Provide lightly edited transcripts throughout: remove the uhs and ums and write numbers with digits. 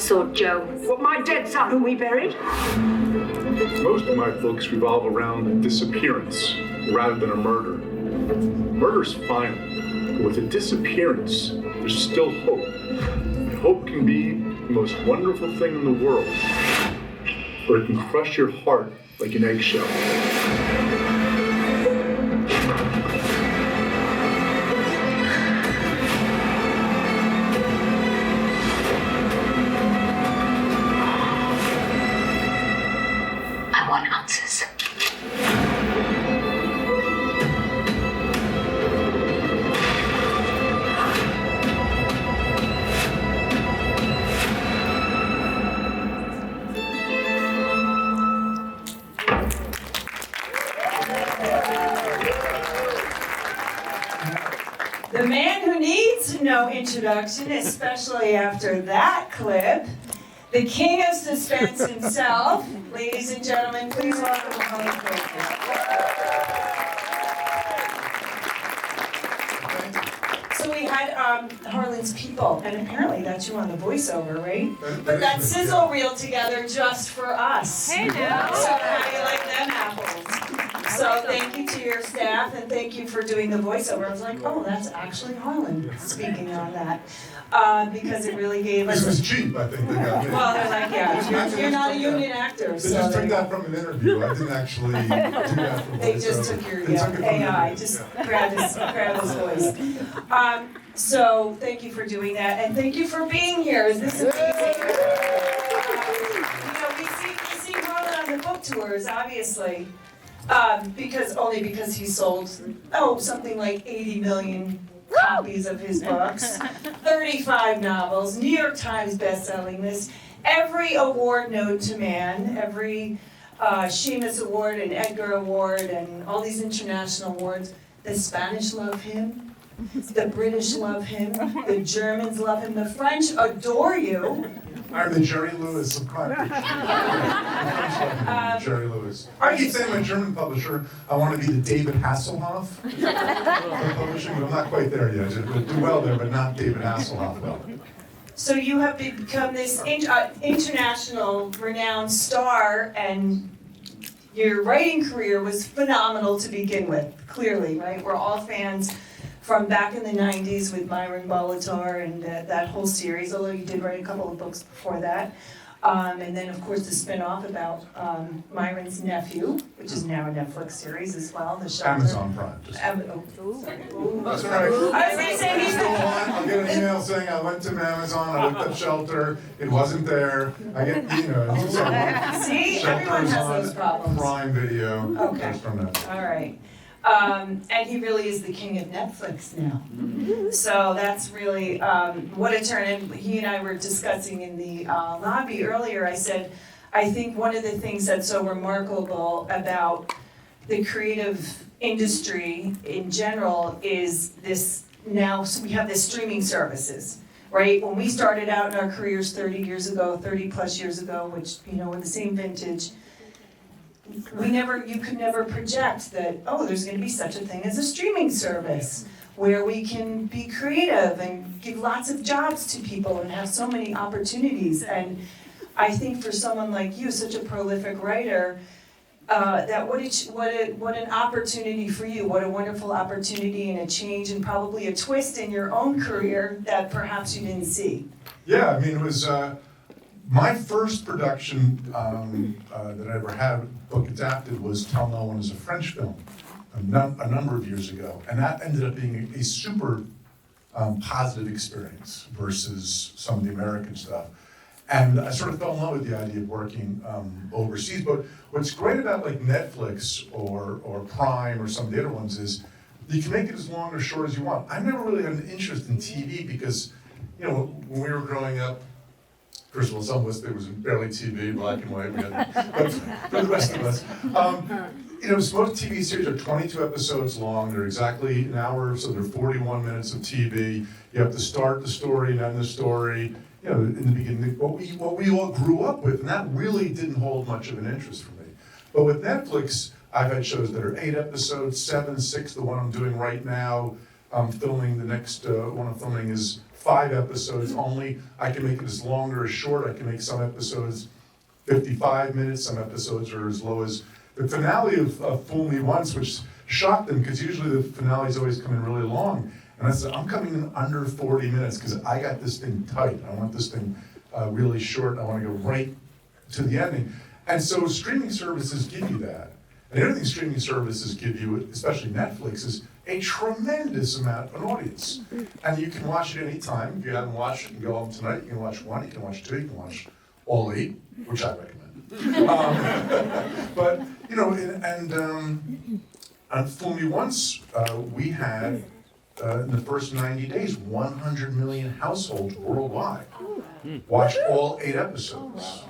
thought, Joe. What, my dead son whom we buried? Most of my books revolve around a disappearance rather than a murder. Murder's final, but with a disappearance, there's still hope. And hope can be the most wonderful thing in the world, or it can crush your heart like an eggshell. I want answers. The man who needs no introduction, especially after that clip, the king of suspense himself. Ladies and gentlemen, please welcome Harlan Coben. So we had Harlan's people, and apparently that's you on the voiceover, right? But that sizzle reel together just for us. Hey now. So how do you like them apples? So thank you to your staff, and thank you for doing the voiceover. I was like, oh, that's actually Harlan speaking on that. Because it really gave us... This was cheap, I think they got me. Well, they're like, yeah, you're not a union actor. They So just took that from an interview. I didn't actually do that from They just took your AI, just grabbed his voice. So thank you for doing that, and thank you for being here. Is this amazing? We see Harlan on the book tours, obviously, because he sold something like 80 million copies of his books, 35 novels, New York Times best-selling list, every award known to man, every Seamus Award and Edgar Award and all these international awards. The Spanish love him, the British love him, the Germans love him, the French adore you. I'm the Jerry Lewis of crime fiction. Jerry Lewis. I keep saying to my German publisher, I want to be the David Hasselhoff of publishing, but I'm not quite there yet. I do well there, but not David Hasselhoff well. So you have become this international renowned star, and your writing career was phenomenal to begin with, clearly, right? We're all fans from back in the 90s with Myron Bolitar and that whole series, although you did write a couple of books before that. And then, of course, the spin-off about Myron's nephew, which is now a Netflix series as well, The Shelter. Amazon Prime. Sorry. That's all right. I was going to say he's I'll get an email saying I went to Amazon, I looked up Shelter, it wasn't there. I get emails. See, everyone has those problems. Prime Video. Okay. From that. All right. And he really is the king of Netflix now. So that's really what a turn. And he and I were discussing in the lobby earlier. I said, I think one of the things that's so remarkable about the creative industry in general is this, now we have this streaming services, right? When we started out in our careers 30 plus years ago, which, we're the same vintage, you could never project that, there's going to be such a thing as a streaming service where we can be creative and give lots of jobs to people and have so many opportunities. And I think for someone like you, such a prolific writer, that what an opportunity for you, what a wonderful opportunity and a change and probably a twist in your own career that perhaps you didn't see. Yeah, I mean, it was my first production that I ever had book adapted was Tell No One is a French film a number of years ago, and that ended up being a super positive experience versus some of the American stuff. And I sort of fell in love with the idea of working overseas. But what's great about like Netflix or Prime or some of the other ones is you can make it as long or short as you want. I never really had an interest in TV because, when we were growing up, first of all, some of us, there was barely TV, black and white, but for the rest of us. Most TV series are 22 episodes long. They're exactly an hour, so they're 41 minutes of TV. You have to start the story and end the story. In the beginning, what we all grew up with, and that really didn't hold much of an interest for me. But with Netflix, I've had shows that are 8 episodes, 7, 6, the one I'm doing right now, I'm filming the next one I'm filming is 5 episodes only. I can make it as long or as short. I can make some episodes 55 minutes, some episodes are as low as the finale of Fool Me Once, which shocked them because usually the finales always come in really long. And I said, I'm coming in under 40 minutes because I got this thing tight. I want this thing really short. I want to go right to the ending. And so streaming services give you that. And the other thing streaming services give you, especially Netflix, is a tremendous amount of an audience. And you can watch it anytime. If you haven't watched it, you can go home tonight. You can watch 1, you can watch 2, you can watch all 8, which I recommend. But, you know, on Fool Me Once, we had, in the first 90 days, 100 million households worldwide watch all 8 episodes.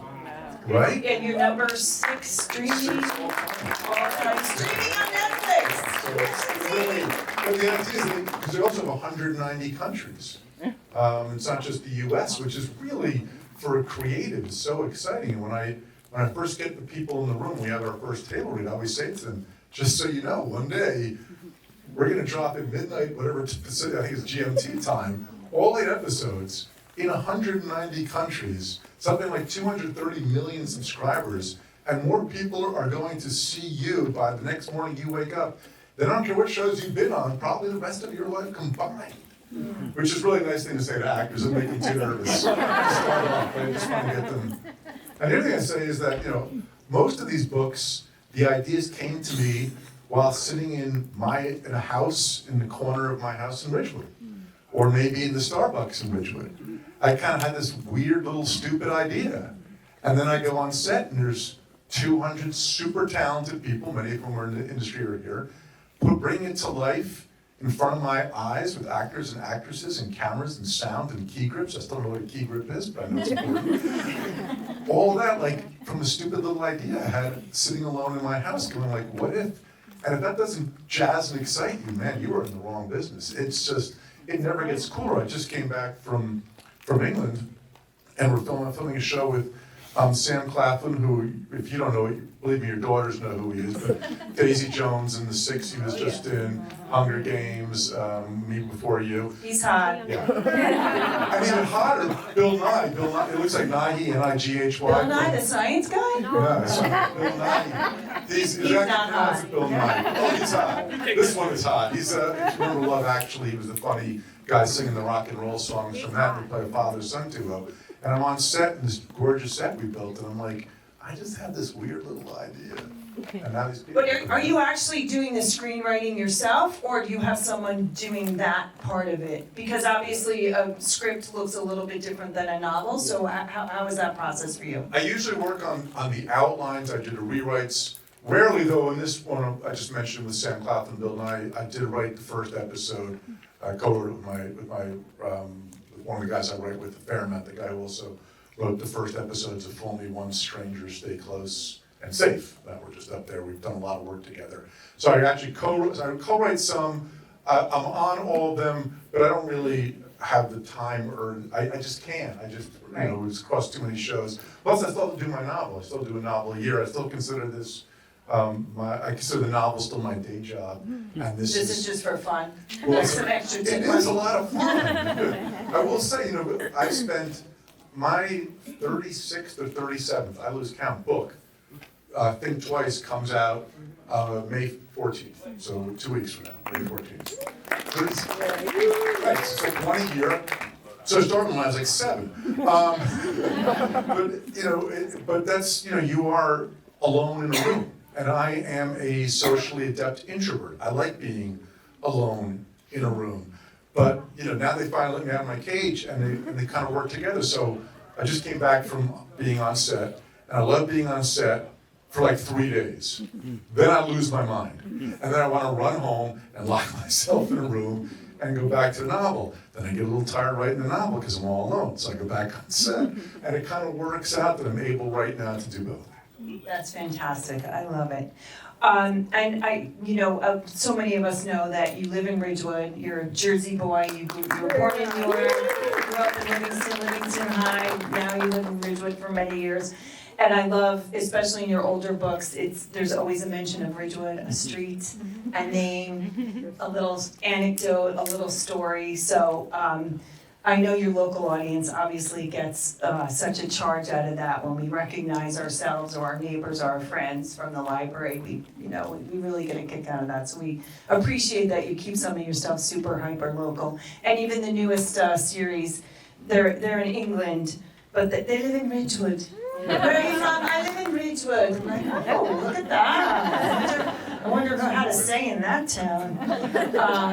Right? And your number 6 streaming, all-time streaming on Netflix. So it's really, but the idea is because they also have 190 countries. It's not just the U.S., which is really, for a creative, is so exciting. And when I first get the people in the room, we have our first table read, I always say to them, just so you know, one day, we're gonna drop at midnight, whatever Pacific, I think it's GMT time, all 8 episodes in 190 countries, something like 230 million subscribers, and more people are going to see you by the next morning you wake up. They don't care what shows you've been on, probably the rest of your life combined. Which is really a nice thing to say to actors and make them too nervous to start off, but I just want to get them. And the other thing I say is that, you know, most of these books, the ideas came to me while sitting in a house in the corner of my house in Ridgewood, or maybe in the Starbucks in Ridgewood. I kind of had this weird little stupid idea. And then I go on set and there's 200 super talented people, many of whom are in the industry or here, bring it to life in front of my eyes with actors and actresses and cameras and sound and key grips. I still don't know what a key grip is, but I know it's important. All of that, like, from a stupid little idea I had sitting alone in my house going like, what if? And if that doesn't jazz and excite you, man, you are in the wrong business. It's just, it never gets cooler. I just came back from England, and we're filming a show with Sam Claflin, who, if you don't know, believe me, your daughters know who he is, but Daisy Jones in The Six, he was just in Hunger Games, Me Before You. He's hot. Yeah. And even hotter, Bill Nye. It looks like Nighy, N-I-G-H-Y. Bill Nye, the science guy? Yeah, so Bill Nye. He's not hot. Bill Nye. Oh, he's hot. This one is hot. He's remember Love Actually, he was the funny guy singing the rock and roll songs from that. We play a father-son duo. And I'm on set in this gorgeous set we built, and I'm like, I just had this weird little idea. And now these people. But are you actually doing the screenwriting yourself, or do you have someone doing that part of it? Because obviously a script looks a little bit different than a novel, so how is that process for you? I usually work on the outlines, I do the rewrites. Rarely though, in this one I just mentioned with Sam Claflin and Bill Nye, I did write the first episode. I co-wrote it with one of the guys I write with, the Fairmont, the guy who also wrote the first episodes of Fool Me Once, Strangers, Stay Close, and Safe. We're just up there. We've done a lot of work together. So I actually co-write some. I'm on all of them, but I don't really have the time, or I just can't. You know, it's cost too many shows. Plus, I still have to do my novel. I still do a novel a year. I still consider this. I consider the novel still my day job, and this is just for fun. Well, There's some extra it tip is a money. lot of fun. I will say, you know, I spent my 36th or 37th, I lose count, book. Think Twice comes out May 14th, so 2 weeks from now, May 14th. Right, so it's like 1 year. So I started when I was like 7. But you know, but that's, you know, you are alone in a room. And I am a socially adept introvert. I like being alone in a room. But, you know, now they finally let me out of my cage and they kind of work together. So I just came back from being on set, and I love being on set for like 3 days. Then I lose my mind. And then I want to run home and lock myself in a room and go back to the novel. Then I get a little tired writing the novel because I'm all alone. So I go back on set, and it kind of works out that I'm able right now to do both. That's fantastic. I love it. And I, you know, so many of us know that you live in Ridgewood. You're a Jersey boy. You were born in Newark, grew up in Livingston High. Now you live in Ridgewood for many years. And I love, especially in your older books, there's always a mention of Ridgewood, a street, a name, a little anecdote, a little story. So I know your local audience obviously gets such a charge out of that when we recognize ourselves or our neighbors or our friends from the library. We really get a kick out of that. So we appreciate that you keep some of your stuff super hyper local. And even the newest series, they're in England, but they live in Ridgewood. Where are you from? I live in Ridgewood. I'm like, oh, look at that. I wonder how to say in that town,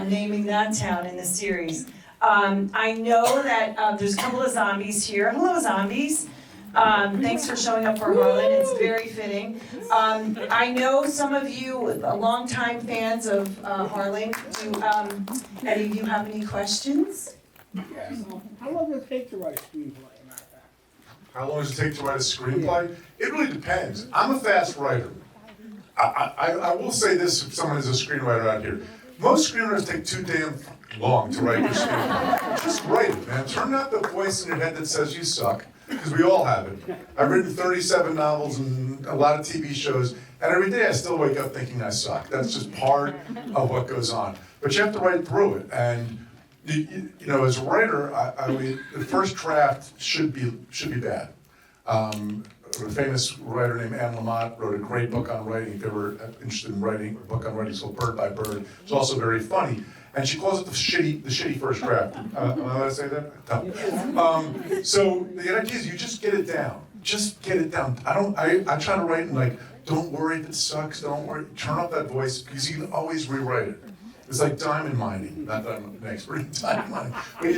naming that town in the series. I know that there's a couple of zombies here. Hello, zombies. Thanks for showing up for Harlan. It's very fitting. I know some of you, longtime fans of Harlan. Do any of you have any questions? Yes. How long does it take to write a screenplay? How long does it take to write a screenplay? It really depends. I'm a fast writer. I will say this if someone is a screenwriter out here. Most screenwriters take too damn long to write your screenplay. Just write it, man. Turn out the voice in your head that says you suck, because we all have it. I've written 37 novels and a lot of TV shows, and every day I still wake up thinking I suck. That's just part of what goes on. But you have to write through it, and you know, as a writer, the first draft should be bad. A famous writer named Anne Lamott wrote a great book on writing. If you're ever interested in writing, a book on writing, it's called Bird by Bird. It's also very funny, and she calls it the shitty first draft. Am I allowed to say that? No. So the idea is you just get it down. Just get it down. I try to write and like, don't worry if it sucks. Don't worry. Turn up that voice because you can always rewrite it. It's like diamond mining. Not that I'm an expert in diamond mining, but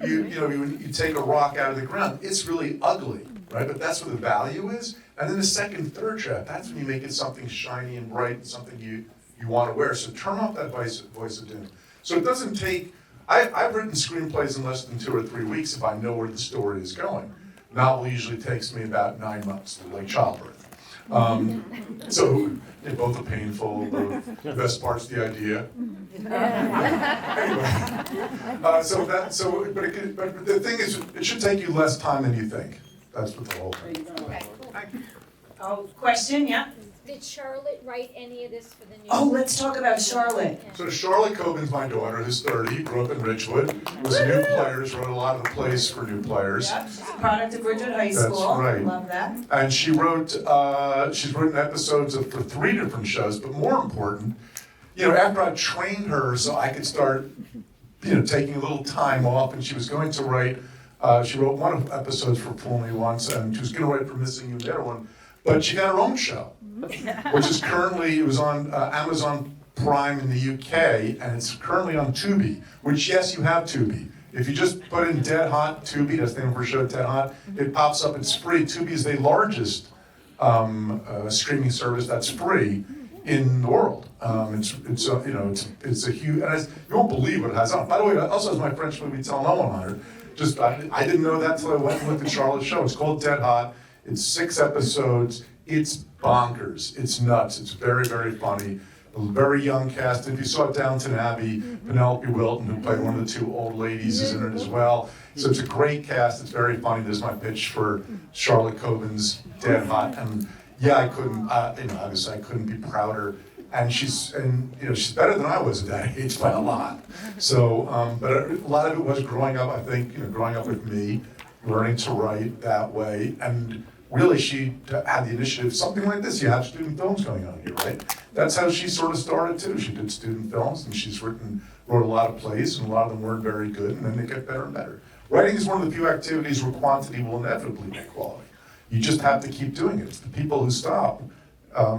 you take a rock out of the ground, it's really ugly, right? But that's where the value is. And then the second, third draft, that's when you make it something shiny and bright and something you want to wear. So turn off that voice of doom. So it doesn't take. I've written screenplays in less than 2 or 3 weeks if I know where the story is going. Novel usually takes me about 9 months, like childbirth. So they both are painful. The best part's the idea. Anyway, but the thing is, it should take you less time than you think. That's what the whole thing. Oh, question, yeah? Did Charlotte write any of this for the news? Oh, let's talk about Charlotte. So Charlotte Coben's my daughter, who's 30, grew up in Ridgewood, was New Players, wrote a lot of the plays for New Players. Yep, she's a product of Ridgewood High That's School. right. Love that. And she's written episodes for 3 different shows, but more important, after I trained her so I could start, taking a little time off, and she was going to write, she wrote one of episodes for Fool Me Once, and she was going to write for Missing You, the other one, but she got her own show, which is currently, it was on Amazon Prime in the UK, and it's currently on Tubi, which, yes, you have Tubi. If you just put in Dead Hot Tubi, that's the name of her show, Dead Hot, it pops up, it's free. Tubi is the largest streaming service that's free in the world. It's a huge, and you won't believe what it has on. By the way, it also has my French movie Tell No One on it. I didn't know that until I went and looked at Charlotte's show. It's called Dead Hot. It's 6 episodes. It's bonkers. It's nuts. It's very, very funny. A very young cast. If you saw Downton Abbey, Penelope Wilton, who played one of the 2 old ladies, is in it as well. So it's a great cast. It's very funny. There's my pitch for Charlotte Coben's Dead Hot. And yeah, I couldn't, obviously I couldn't be prouder. And she's better than I was at that age by a lot. So, but a lot of it was growing up, I think, growing up with me, learning to write that way. And really, she had the initiative, something like this, you have student films going on here, right? That's how she sort of started too. She did student films, and she's wrote a lot of plays, and a lot of them weren't very good, and then they get better and better. Writing is one of the few activities where quantity will inevitably make quality. You just have to keep doing it. It's the people who stop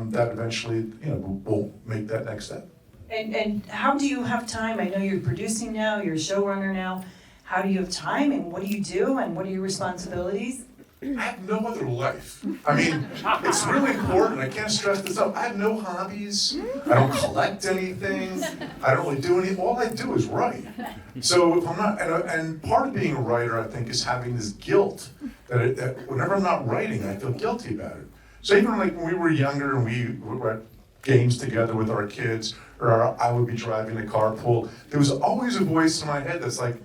that eventually, will make that next step. And how do you have time? I know you're producing now, you're a showrunner now. How do you have time, and what do you do, and what are your responsibilities? I have no other life. I mean, it's really important. I can't stress this up. I have no hobbies. I don't collect anything. I don't really do anything. All I do is write. So if I'm not, and part of being a writer, I think, is having this guilt that whenever I'm not writing, I feel guilty about it. So even like when we were younger and we were at games together with our kids, or I would be driving a carpool, there was always a voice in my head that's like,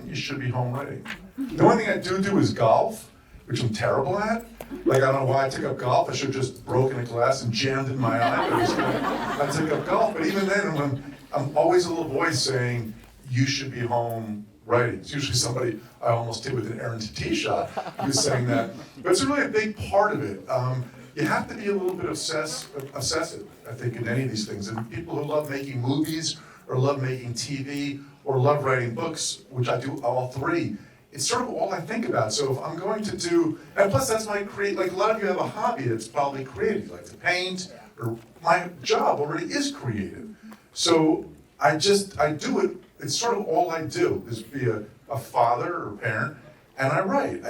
you should be home writing. The only thing I do is golf. which I'm terrible at. Like, I don't know why I took up golf. I should have just broken a glass and jammed in my eye. I took up golf, but even then, I'm always a little voice saying, you should be home writing. It's usually somebody I almost did with an Aaron tee shot who's saying that. But it's really a big part of it. You have to be a little bit obsessive, I think, in any of these things. And people who love making movies or love making TV or love writing books, which I do all three, it's sort of all I think about. So if I'm going to do, and plus that's my like a lot of you have a hobby that's probably creative, like to paint, or my job already is creative. So I do it, it's sort of all I do, is be a father or parent, and I write.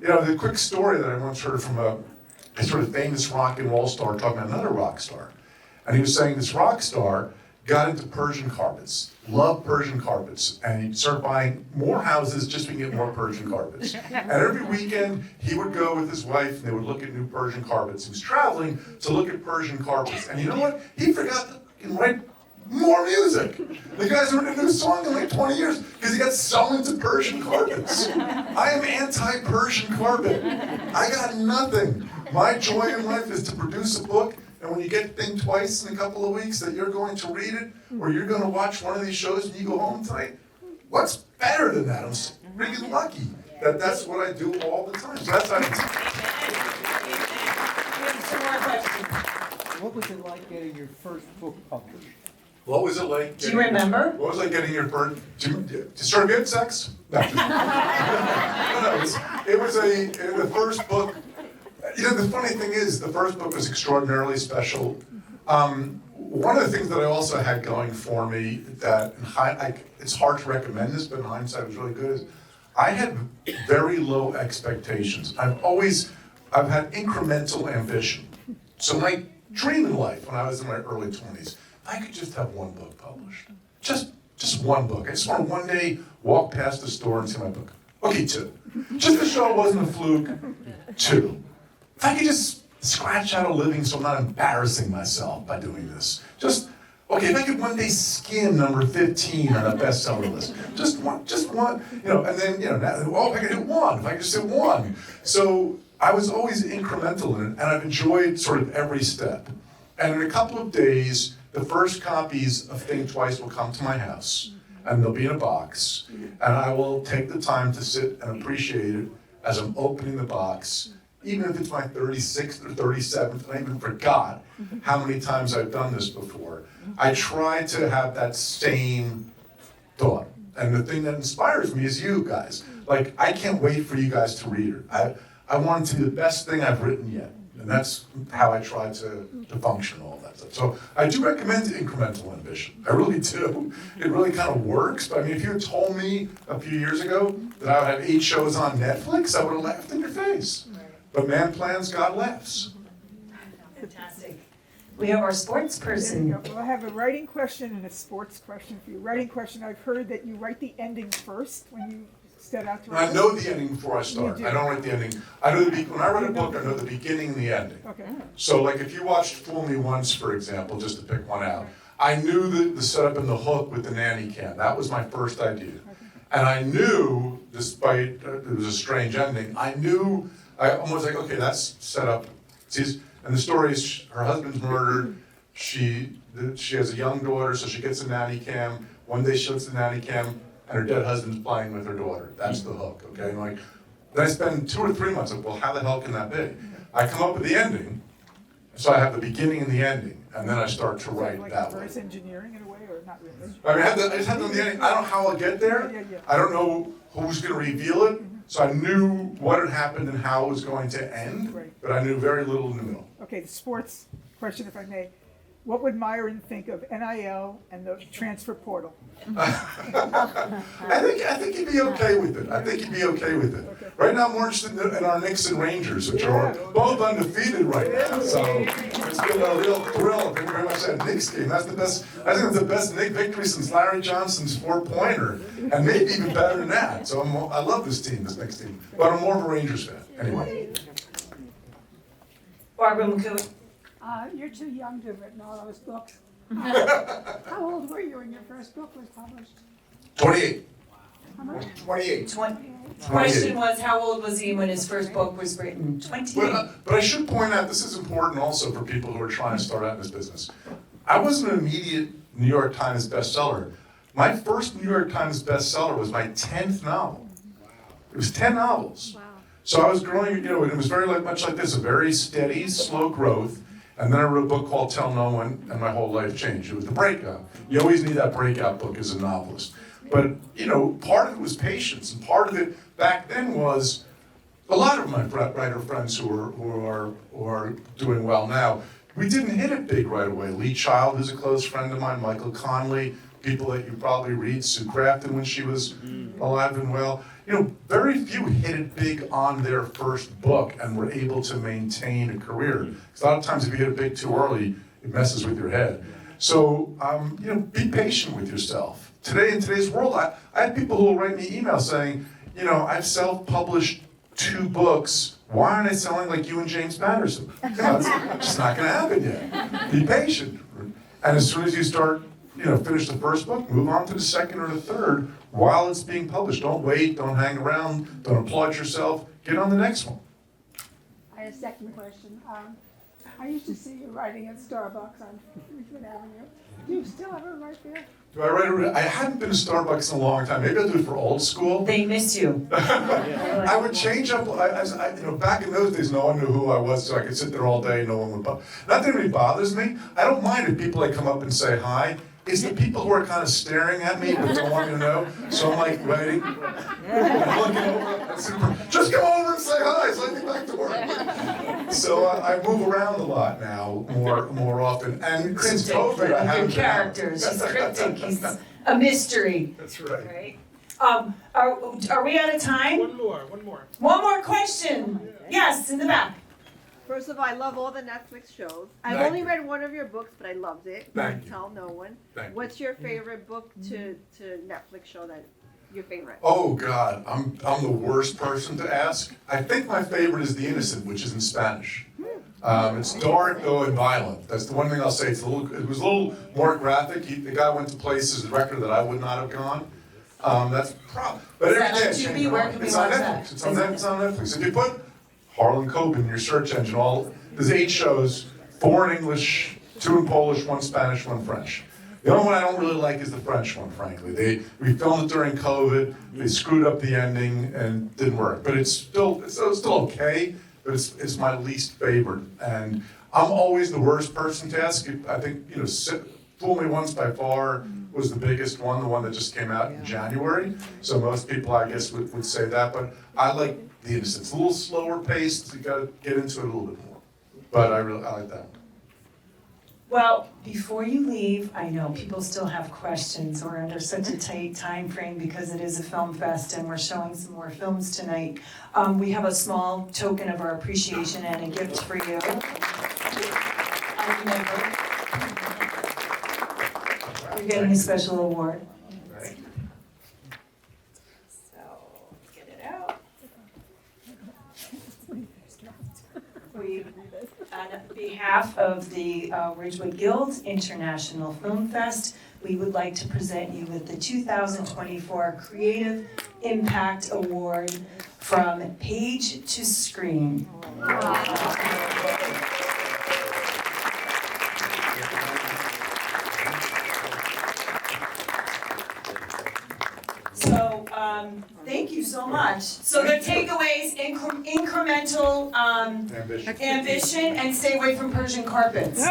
You know, the quick story that I once heard from a sort of famous rock and roll star talking about another rock star. And he was saying this rock star got into Persian carpets, loved Persian carpets, and he started buying more houses just so he could get more Persian carpets. And every weekend, he would go with his wife, and they would look at new Persian carpets. He was traveling to look at Persian carpets. And you know what? He forgot to write more music. The guy's written a new song in like 20 years because he got so into Persian carpets. I am anti-Persian carpet. I got nothing. My joy in life is to produce a book, and when you get the thing twice in a couple of weeks that you're going to read it, or you're going to watch one of these shows and you go home tonight, what's better than that? I'm freaking lucky that that's what I do all the time. So that's how What was it like getting your first book published? What was it like? Do you remember? What was it like getting your first? To start good sex? No. No, it was the first book. You know, the funny thing is, the first book was extraordinarily special. One of the things that I also had going for me that it's hard to recommend this, but in hindsight it was really good, is I had very low expectations. I've had incremental ambition. So my dream in life when I was in my early 20s, I could just have one book published. Just one book. I just want to one day walk past the store and see my book. Okay, 2. Just to show it wasn't a fluke, 2. If I could just scratch out a living so I'm not embarrassing myself by doing this. Okay, if I could one day skim number 15 on a bestseller list. Just one, and then, if I could hit 1, if I could just hit 1. So I was always incremental in it, and I've enjoyed sort of every step. And in a couple of days, the first copies of Think Twice will come to my house, and they'll be in a box, and I will take the time to sit and appreciate it as I'm opening the box, even if it's my 36th or 37th, and I even forgot how many times I've done this before. I try to have that same thought. And the thing that inspires me is you guys. Like, I can't wait for you guys to read it. I want it to be the best thing I've written yet. And that's how I try to function, all that stuff. So I do recommend incremental ambition. I really do. It really kind of works. But I mean, if you had told me a few years ago that I would have 8 shows on Netflix, I would have laughed in your face. But man plans, God laughs. Fantastic. We have our sports person. Well, I have a writing question and a sports question for you. Writing question, I've heard that you write the ending first when you set out to write. I know the ending before I start. You do. I don't write the ending. I know when I write a book, I know the beginning and the ending. Okay. So like if you watched Fool Me Once, for example, just to pick one out, I knew the setup and the hook with the nanny cam. That was my first idea. And I knew, despite it was a strange ending, I almost like, okay, that's set up. And the story is her husband's murdered. She has a young daughter, so she gets a nanny cam. One day she looks at the nanny cam, and her dead husband's playing with her daughter. That's the hook, okay? And then I spend 2 or 3 months, well, how the hell can that be? I come up with the ending, so I have the beginning and the ending, and then I start to write like that way. reverse engineering in a way, or not really? I mean, I just have to know the ending. I don't know how I'll get there. Yeah. I don't know who's going to reveal it. So I knew what had happened and how it was going to end, Right. but I knew very little in the middle. Okay, the sports question, if I may. What would Myron think of NIL and the transfer portal? I think he'd be okay with it. Okay. Right now, I'm more interested in our Knicks and Rangers, which are both undefeated right now. So it's been a real thrill. Thank you very much. That Knicks game, that's the best. I think it's the best Knicks victory since Larry Johnson's 4-pointer, and maybe even better than that. So I love this Knicks team, but I'm more of a Rangers fan. Anyway. Barbara McCooe. You're too young to have written all those books. How old were you when your first book was published? 28. How much? 28. Question was, how old was he when his first book was written? 28. But I should point out, this is important also for people who are trying to start out in this business. I wasn't an immediate New York Times bestseller. My first New York Times bestseller was my 10th novel. It was 10 novels. Wow. So I was growing, and it was very much like this, a very steady, slow growth. And then I wrote a book called Tell No One, and my whole life changed. It was the breakout. You always need that breakout book as a novelist. But, part of it was patience, and part of it back then was a lot of my writer friends who are doing well now. We didn't hit it big right away. Lee Child, who's a close friend of mine, Michael Conley, people that you probably read, Sue Crafton when she was alive and well. Very few hit it big on their first book and were able to maintain a career. Because a lot of times if you hit it big too early, it messes with your head. So, be patient with yourself. Today, in today's world, I have people who will write me emails saying, I've self-published 2 books. Why aren't I selling like you and James Patterson? It's just not going to happen yet. Be patient. And as soon as you start, finish the first book, move on to the second or the third while it's being published. Don't wait, don't hang around, don't applaud yourself. Get on the next one. I had a second question. I used to see you writing at Starbucks on Ridgewood Avenue. Do you still ever write there? Do I write I haven't been to Starbucks in a long time. Maybe I'll do it for old school. They miss you. I would change up, back in those days, no one knew who I was, so I could sit there all day, no one would bother. Not that it really bothers me. I don't mind if people come up and say hi. It's the people who are kind of staring at me but don't want me to know. So I'm waiting. I'm looking over. Just come over and say hi so I can get back to work. So I move around a lot now, more often. And since COVID, I haven't Good characters. He's cryptic. He's a mystery. That's right. Right? Are we out of time? One more. One more question. Yes, in the back. First of all, I love all the Netflix shows. I've Thank only you. read one of your books, but I loved it. Thank you. Tell No One. Thank you. What's your favorite book to Netflix show that your favorite? Oh God, I'm the worst person to ask. I think my favorite is The Innocent, which is in Spanish. It's dark though and violent. That's the one thing I'll say. It was a little more graphic. The guy went to places, the director, that I would not have gone. But Is every that day on it's TV? changing. Where can we It's on watch Netflix. that? It's on Netflix. If you put Harlan Coben in your search engine, there's 8 shows, 4 in English, 2 in Polish, 1 Spanish, 1 French. The only one I don't really like is the French one, frankly. We filmed it during COVID. They screwed up the ending and didn't work. But it's still okay. But it's my least favorite. And I'm always the worst person to ask. I think Fool Me Once by far was the biggest one, the one that just came out in January. So most people, I guess, would say that. But I like The Innocent. It's a little slower paced. You got to get into it a little bit more. But I like that one. Well, before you leave, I know people still have questions. We're under such a tight time frame because it is a film fest and we're showing some more films tonight. We have a small token of our appreciation and a gift for you. You're getting a special award. So, get it out. On behalf of the Ridgewood Guild International Film Fest, we would like to present you with the 2024 Creative Impact Award from Page to Screen. So, thank you so much. So the takeaways, incremental ambition and stay away from Persian carpets.